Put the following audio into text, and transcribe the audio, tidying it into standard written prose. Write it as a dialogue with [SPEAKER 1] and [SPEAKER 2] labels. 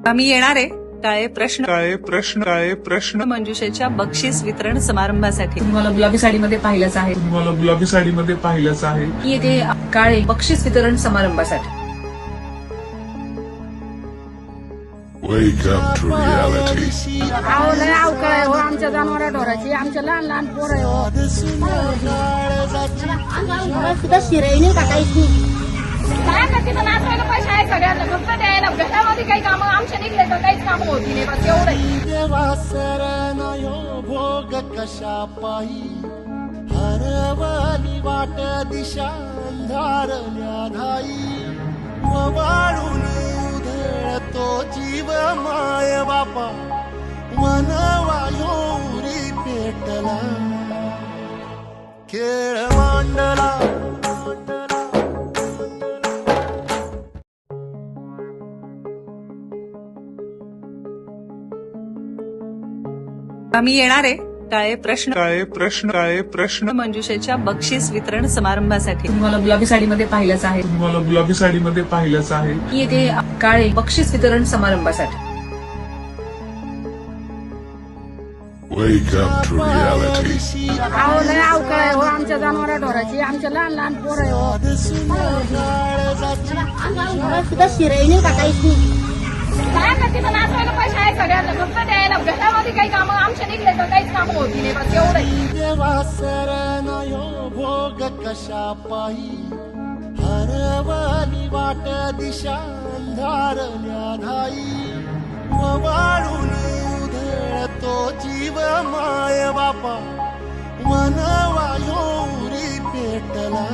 [SPEAKER 1] आम्ही येणारे काळे प्रश्न मंजुषेच्या बक्षीस वितरण समारंभासाठी
[SPEAKER 2] तुम्हाला गुलाबी साडीमध्ये पाहिलंच आहे येथे काळे बक्षीस वितरण समारंभासाठी
[SPEAKER 3] Wake up to reality.
[SPEAKER 4] लय अवकाळ आहे हो आमच्या जनावरा ढोराची आमच्या लहान लहान पोर आहे हो सुद्धा शिराई नाही टाकायची काय करते तर नाचवायला पैसे आहे सगळ्यांना फक्त द्यायला घरामध्ये काही कामं आमच्या निघले तर काहीच कामं होती नाही बस एवढं
[SPEAKER 5] भोग कशा पायी हरवली वाट दिशा अंधारल्या धाई वाळून तो जीव माय बापा मनवायोरी पेटला खेळ मांडला
[SPEAKER 1] आम्ही येणारे काळे प्रश्न मंजुषेच्या बक्षीस वितरण समारंभासाठी
[SPEAKER 2] तुम्हाला गुलाबी साडीमध्ये पाहिलंच आहे येथे काळे बक्षीस वितरण समारंभासाठी
[SPEAKER 3] Wake up to reality.
[SPEAKER 4] लय अवकाळ आहे हो आमच्या जनावरा ढोराची आमच्या लहान लहान पोर आहे हो सुद्धा शिराई नाही टाकायची काय करते तर नाचवायला पैसे आहे सगळ्यांना फक्त द्यायला घरामध्ये काही कामं आमच्या निघले तर काहीच कामं होती नाही बस एवढं
[SPEAKER 5] भोग कशा पायी हरवली वाट दिशा अंधारल्या धाई वाळून तो जीव माय बापा मनवायोरी पेटला